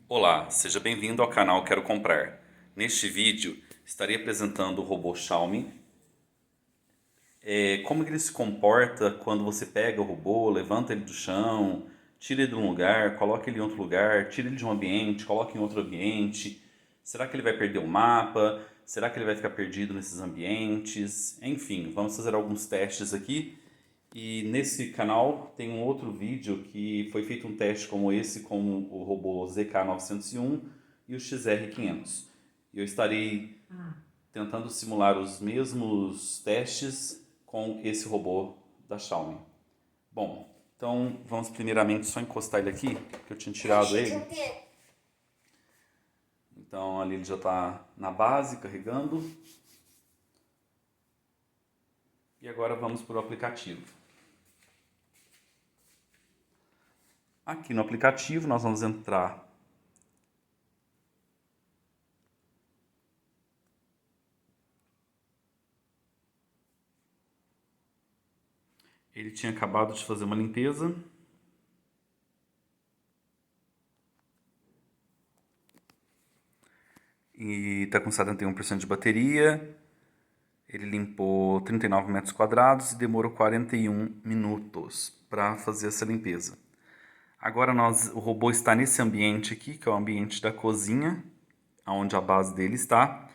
Olá, seja bem-vindo ao canal Quero Comprar. Neste vídeo estarei apresentando o robô Xiaomi. Como ele se comporta quando você pega o robô, levanta ele do chão, tira ele de um lugar, coloca ele em outro lugar, tira ele de um ambiente, coloca em outro ambiente. Será que ele vai perder o mapa? Será que ele vai ficar perdido nesses ambientes? Enfim, vamos fazer alguns testes aqui. E nesse canal tem um outro vídeo que foi feito um teste como esse com o robô ZK901 e o XR500. E eu estarei tentando simular os mesmos testes com esse robô da Xiaomi. Bom, então vamos primeiramente só encostar ele aqui, que eu tinha tirado ele. Então ali ele já está na base, carregando. E agora vamos para o aplicativo. Aqui no aplicativo nós vamos entrar Ele tinha acabado de fazer uma limpeza. E está com 71% de bateria. Ele limpou 39 metros quadrados e demorou 41 minutos para fazer essa limpeza. Agora o robô está nesse ambiente aqui, que é o ambiente da cozinha, onde a base dele está.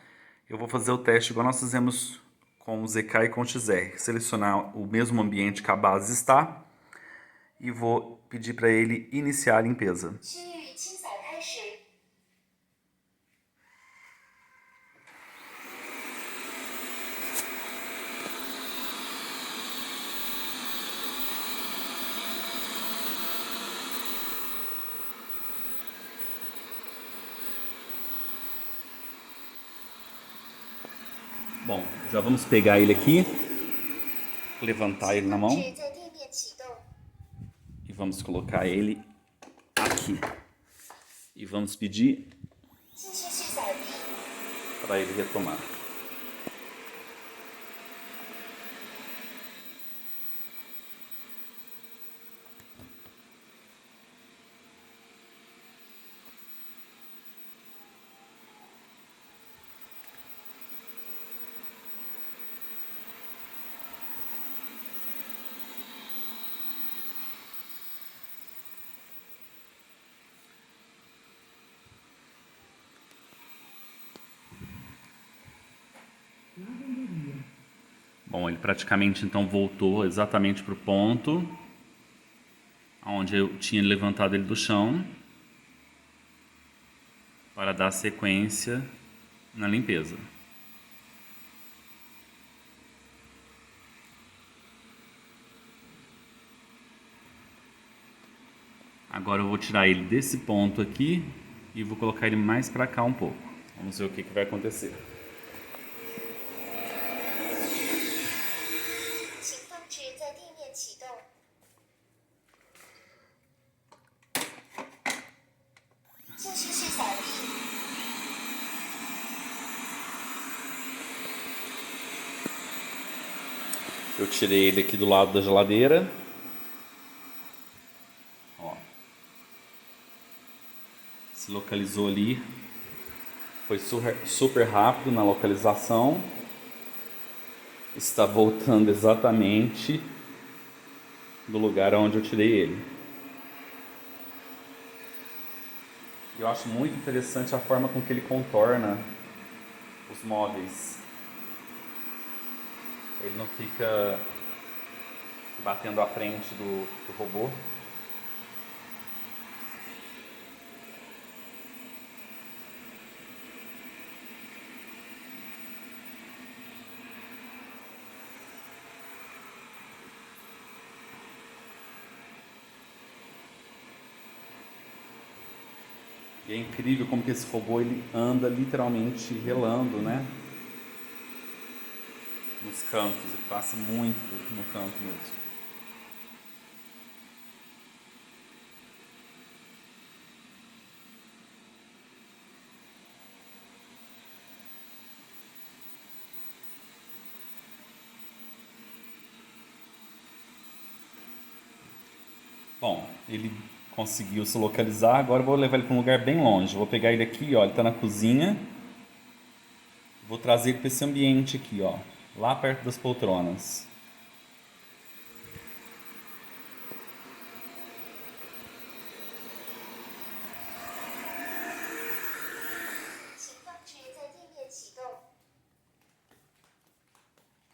Eu vou fazer o teste igual nós fizemos com o ZK e com o XR. Selecionar o mesmo ambiente que a base está e vou pedir para ele iniciar a limpeza. Bom, já vamos pegar ele aqui, levantar ele na mão e vamos colocar ele aqui. E vamos pedir para ele retomar. Bom, ele praticamente então voltou exatamente para o ponto onde eu tinha levantado ele do chão para dar sequência na limpeza. Agora eu vou tirar ele desse ponto aqui e vou colocar ele mais para cá um pouco. Vamos ver o que vai acontecer. Eu tirei ele aqui do lado da geladeira. Ó. Se localizou ali. Foi super rápido na localização. Está voltando exatamente do lugar onde eu tirei ele. Eu acho muito interessante a forma com que ele contorna os móveis. Ele não fica batendo à frente do robô. E é incrível como que esse robô ele anda literalmente relando, né? Nos cantos, ele passa muito no canto mesmo. Bom, ele conseguiu se localizar. Agora eu vou levar ele para um lugar bem longe. Vou pegar ele aqui, ó, ele está na cozinha. Vou trazer ele para esse ambiente aqui, ó, lá perto das poltronas.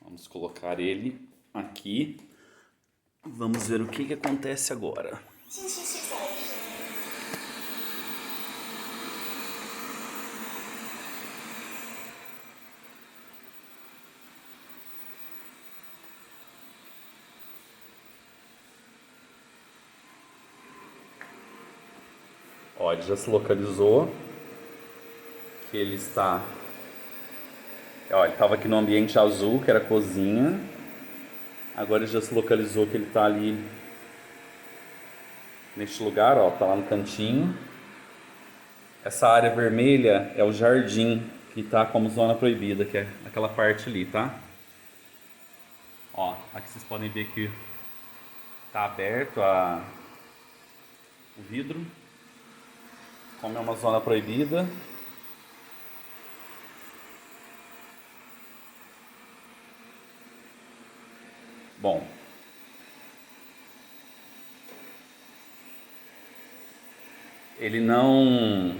Vamos colocar ele aqui. Vamos ver o que acontece agora. Ó, ele já se localizou que ele está... Ó, ele estava aqui no ambiente azul, que era a cozinha. Agora ele já se localizou que ele está ali neste lugar, ó, tá lá no cantinho. Essa área vermelha é o jardim, que tá como zona proibida, que é aquela parte ali, tá? Ó, aqui vocês podem ver que tá aberto o vidro. Como é uma zona proibida. Bom, ele não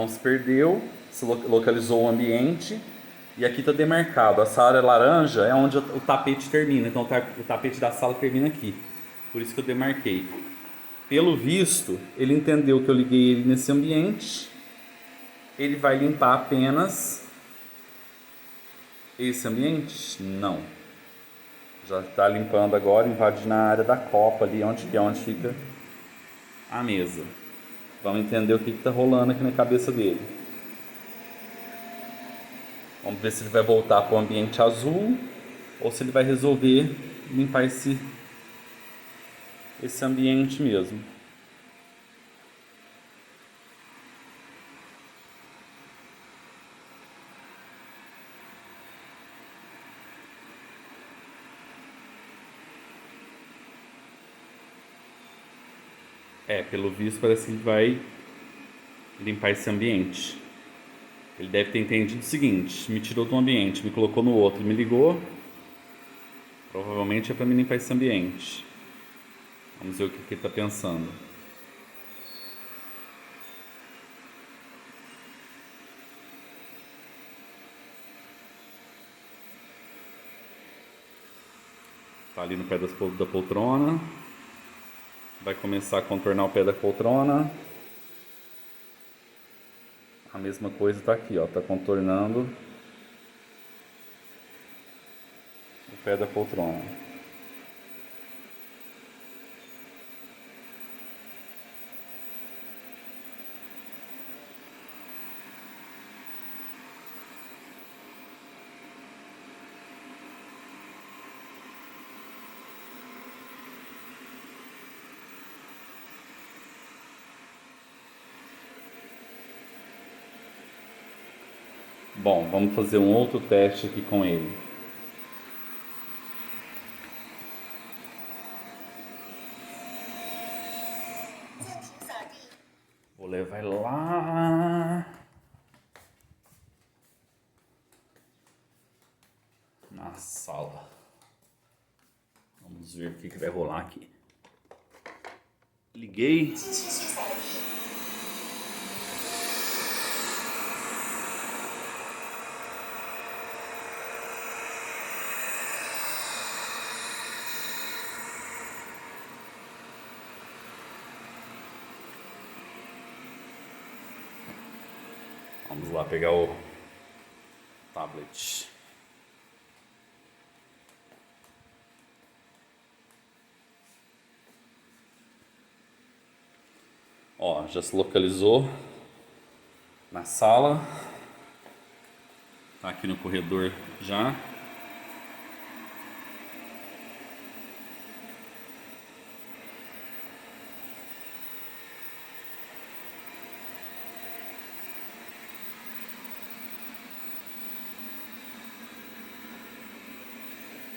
se perdeu, se localizou o ambiente e aqui está demarcado. Essa área laranja é onde o tapete termina, então o tapete da sala termina aqui. Por isso que eu demarquei. Pelo visto, ele entendeu que eu liguei ele nesse ambiente. Ele vai limpar apenas esse ambiente? Não. Já está limpando agora, invadindo a área da copa ali, onde fica a mesa. Vamos entender o que está rolando aqui na cabeça dele. Vamos ver se ele vai voltar para o ambiente azul ou se ele vai resolver limpar esse ambiente mesmo. Pelo visto parece que ele vai limpar esse ambiente. Ele deve ter entendido o seguinte: me tirou de um ambiente, me colocou no outro, me ligou. Provavelmente é para me limpar esse ambiente. Vamos ver o que ele está pensando. Está ali no pé da poltrona. Vai começar a contornar o pé da poltrona. A mesma coisa está aqui, ó, tá contornando o pé da poltrona. Bom, vamos fazer um outro teste aqui com ele. Vou levar ele lá na sala. Vamos ver o que vai rolar aqui. Liguei. Vamos lá pegar o tablet. Ó, já se localizou na sala. Tá aqui no corredor já.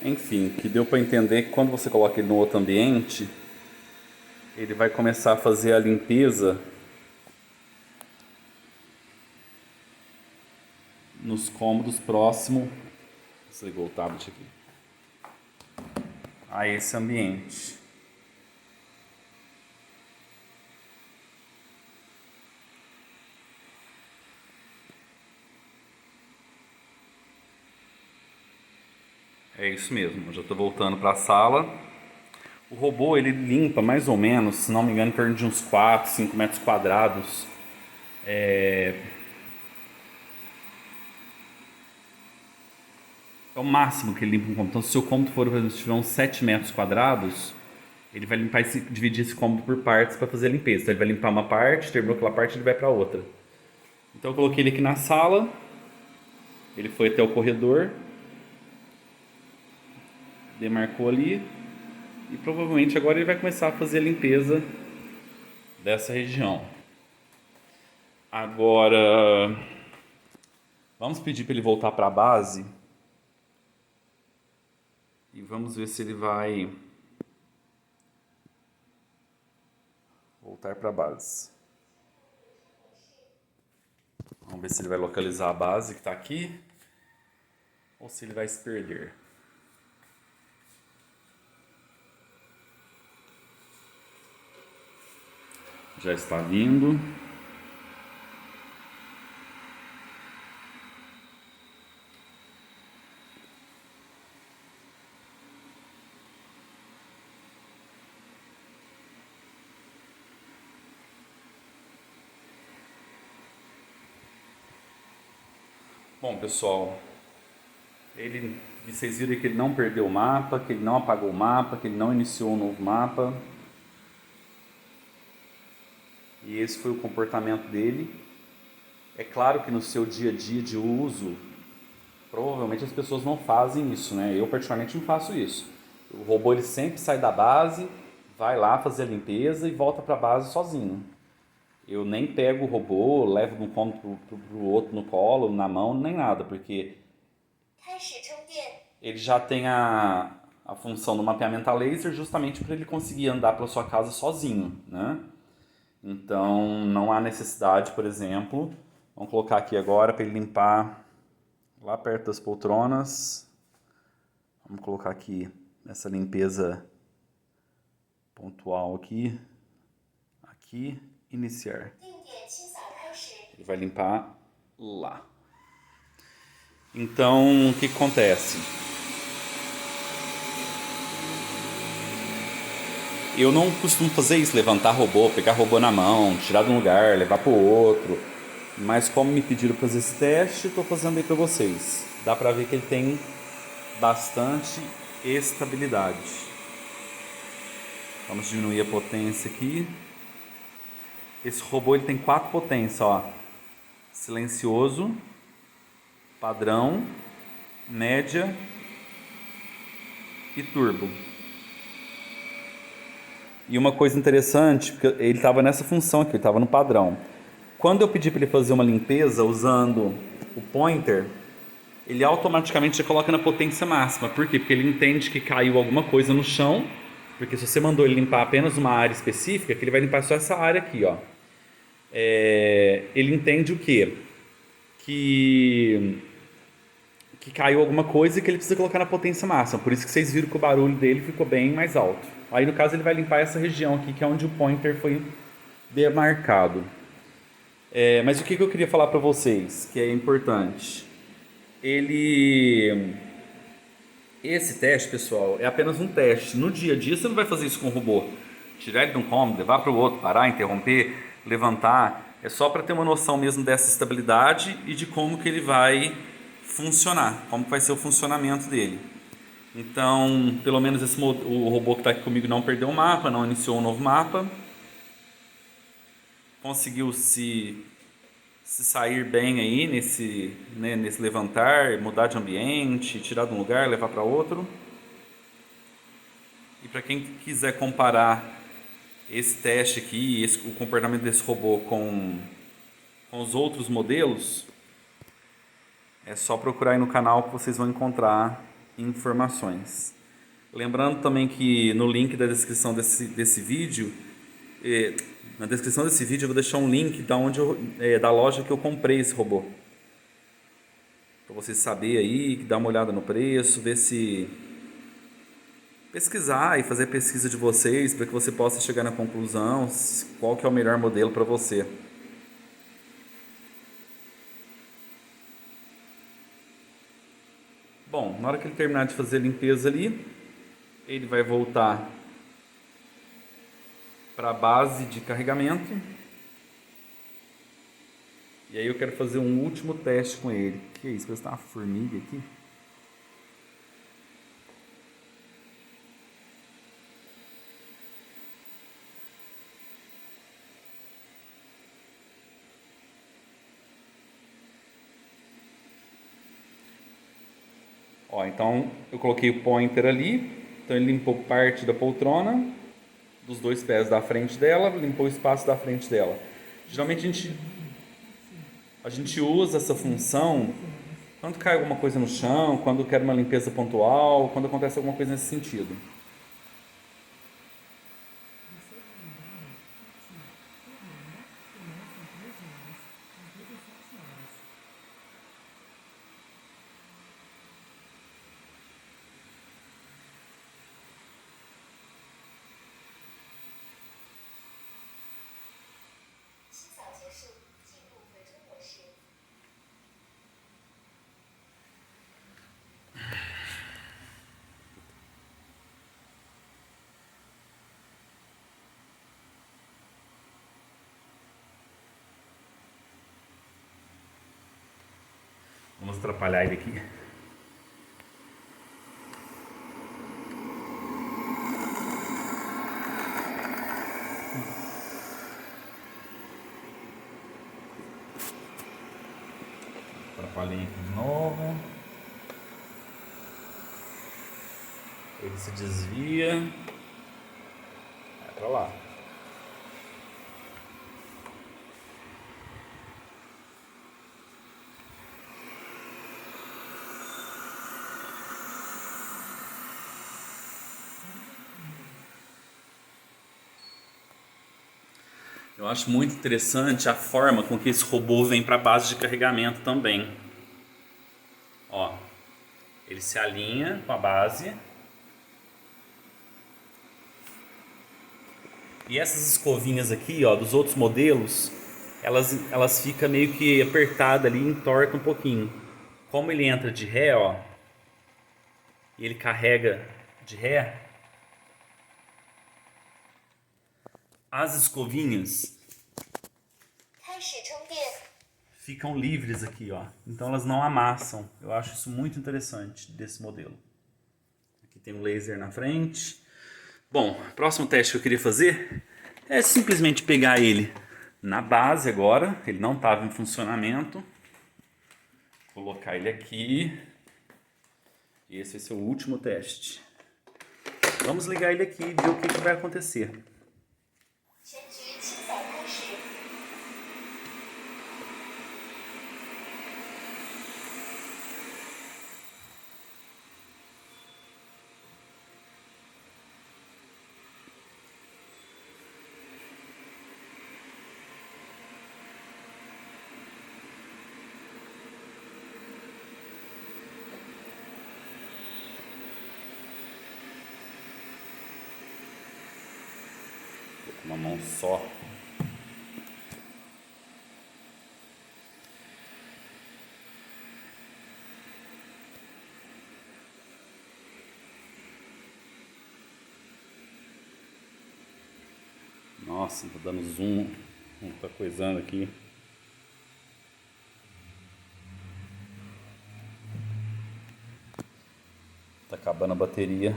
Enfim, que deu para entender que quando você coloca ele no outro ambiente, ele vai começar a fazer a limpeza nos cômodos próximo, desligou o tablet aqui, a esse ambiente. É isso mesmo, eu já estou voltando para a sala. O robô ele limpa mais ou menos, se não me engano, em torno de uns 4, 5 metros quadrados. É o máximo que ele limpa um cômodo. Então, se o seu cômodo for, por exemplo, se tiver uns 7 metros quadrados, ele vai limpar dividir esse cômodo por partes para fazer a limpeza. Então, ele vai limpar uma parte, terminou aquela parte, ele vai para outra. Então, eu coloquei ele aqui na sala. Ele foi até o corredor. Demarcou ali. E provavelmente agora ele vai começar a fazer a limpeza dessa região. Agora, vamos pedir para ele voltar para a base. E vamos ver se ele vai voltar para a base. Vamos ver se ele vai localizar a base que está aqui ou se ele vai se perder. Já está vindo. Bom, pessoal, vocês viram que ele não perdeu o mapa, que ele não apagou o mapa, que ele não iniciou um novo mapa. E esse foi o comportamento dele. É claro que no seu dia a dia de uso, provavelmente as pessoas não fazem isso, né? Eu particularmente não faço isso. O robô ele sempre sai da base, vai lá fazer a limpeza e volta para a base sozinho. Eu nem pego o robô, levo de um cômodo pro outro no colo, na mão, nem nada, porque ele já tem a função do mapeamento a laser justamente para ele conseguir andar pela sua casa sozinho, né? Então não há necessidade, por exemplo, vamos colocar aqui agora para ele limpar lá perto das poltronas. Vamos colocar aqui essa limpeza pontual aqui, iniciar. Ele vai limpar lá. Então, o que acontece? Eu não costumo fazer isso, levantar robô, pegar robô na mão, tirar de um lugar, levar para o outro. Mas como me pediram para fazer esse teste, estou fazendo aí para vocês. Dá para ver que ele tem bastante estabilidade. Vamos diminuir a potência aqui. Esse robô ele tem 4 potências, ó. Silencioso, padrão, média e turbo. E uma coisa interessante, porque ele estava nessa função aqui, ele estava no padrão. Quando eu pedi para ele fazer uma limpeza usando o pointer, ele automaticamente já coloca na potência máxima. Por quê? Porque ele entende que caiu alguma coisa no chão, porque se você mandou ele limpar apenas uma área específica, que ele vai limpar só essa área aqui, ó. Ele entende o quê? Que caiu alguma coisa e que ele precisa colocar na potência máxima. Por isso que vocês viram que o barulho dele ficou bem mais alto. Aí no caso ele vai limpar essa região aqui, que é onde o pointer foi demarcado. Mas o que eu queria falar para vocês, que é importante. Esse teste, pessoal, é apenas um teste. No dia a dia você não vai fazer isso com o robô. Tirar ele de um cômodo, levar para o outro, parar, interromper, levantar. É só para ter uma noção mesmo dessa estabilidade e de como que ele vai funcionar, como que vai ser o funcionamento dele. Então, pelo menos o robô que está aqui comigo não perdeu o mapa, não iniciou um novo mapa. Conseguiu se sair bem aí nesse levantar, mudar de ambiente, tirar de um lugar, levar para outro. E para quem quiser comparar esse teste aqui, o comportamento desse robô com os outros modelos, é só procurar aí no canal que vocês vão encontrar informações. Lembrando também que no link da descrição desse vídeo Na descrição desse vídeo eu vou deixar um link da loja que eu comprei esse robô. Para vocês saberem aí, dar uma olhada no preço, ver se... pesquisar e fazer a pesquisa de vocês para que você possa chegar na conclusão qual que é o melhor modelo para você. Bom, na hora que ele terminar de fazer a limpeza ali, ele vai voltar para a base de carregamento. E aí eu quero fazer um último teste com ele. Que é isso? Parece que tá uma formiga aqui. Ó, então eu coloquei o pointer ali, então ele limpou parte da poltrona, dos dois pés da frente dela, limpou o espaço da frente dela. Geralmente a gente usa essa função quando cai alguma coisa no chão, quando quer uma limpeza pontual, quando acontece alguma coisa nesse sentido. Vamos atrapalhar ele aqui. Atrapalhei aqui de novo. Ele se desvia. Vai pra lá. Eu acho muito interessante a forma com que esse robô vem para a base de carregamento também. Ó, ele se alinha com a base. E essas escovinhas aqui, ó, dos outros modelos, elas ficam meio que apertadas ali e entortam um pouquinho. Como ele entra de ré, ó, e ele carrega de ré, as escovinhas ficam livres aqui, ó. Então elas não amassam. Eu acho isso muito interessante desse modelo. Aqui tem um laser na frente. Bom, o próximo teste que eu queria fazer é simplesmente pegar ele na base agora. Ele não estava em funcionamento. Colocar ele aqui. E esse vai ser o último teste. Vamos ligar ele aqui e ver o que vai acontecer. Uma mão só. Nossa, tá dando zoom. Não tá coisando aqui. Tá acabando a bateria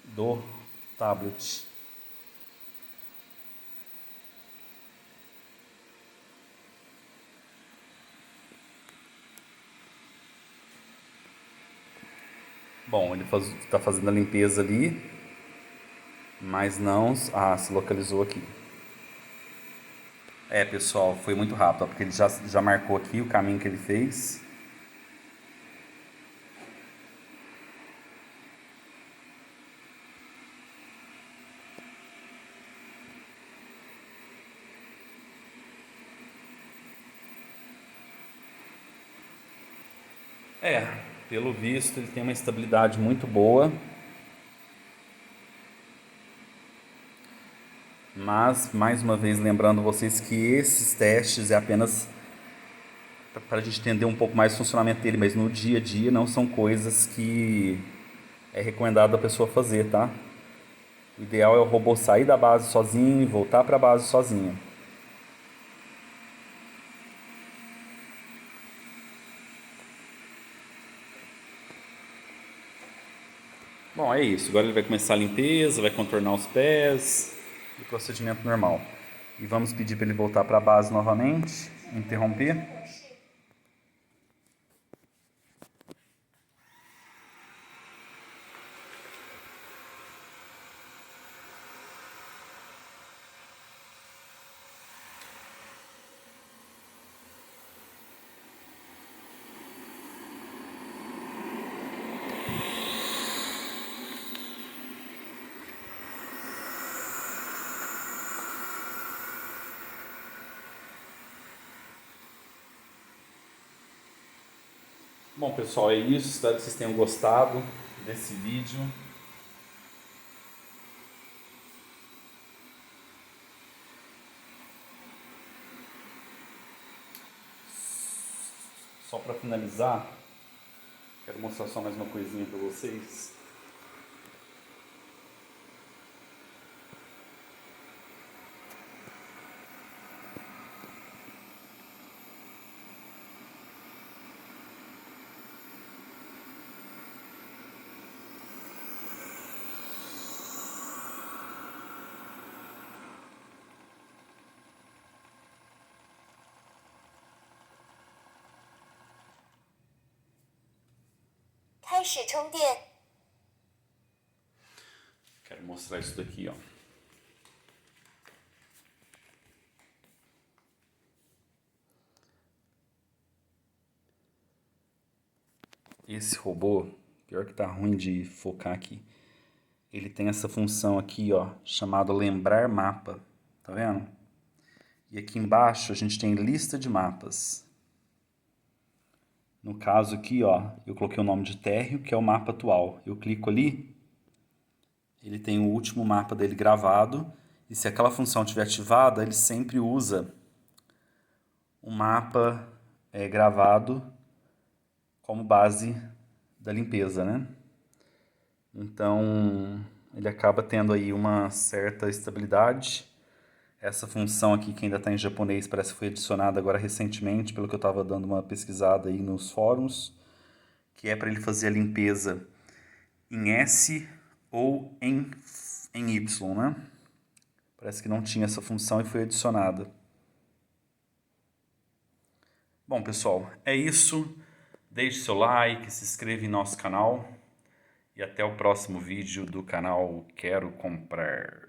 do tablet. Bom, ele está fazendo a limpeza ali, mas não... Ah, se localizou aqui. É, pessoal, foi muito rápido, ó, porque ele já marcou aqui o caminho que ele fez. É, pelo visto ele tem uma estabilidade muito boa, mas mais uma vez lembrando vocês que esses testes é apenas para a gente entender um pouco mais o funcionamento dele, mas no dia a dia não são coisas que é recomendado a pessoa fazer, tá? O ideal é o robô sair da base sozinho e voltar para a base sozinho. Bom, é isso. Agora ele vai começar a limpeza, vai contornar os pés e procedimento normal. E vamos pedir para ele voltar para a base novamente, interromper. Bom, pessoal, é isso. Espero que vocês tenham gostado desse vídeo. Só para finalizar, quero mostrar só mais uma coisinha para vocês. Quero mostrar isso daqui, ó. Esse robô, pior que tá ruim de focar aqui, ele tem essa função aqui, ó, chamada lembrar mapa, tá vendo? E aqui embaixo a gente tem lista de mapas. No caso aqui, ó, eu coloquei o nome de térreo, que é o mapa atual. Eu clico ali, ele tem o último mapa dele gravado, e se aquela função estiver ativada, ele sempre usa o mapa gravado como base da limpeza, né? Então, ele acaba tendo aí uma certa estabilidade. Essa função aqui, que ainda está em japonês, parece que foi adicionada agora recentemente, pelo que eu estava dando uma pesquisada aí nos fóruns, que é para ele fazer a limpeza em S ou em Y, né? Parece que não tinha essa função e foi adicionada. Bom, pessoal, é isso. Deixe seu like, se inscreva em nosso canal e até o próximo vídeo do canal Quero Comprar.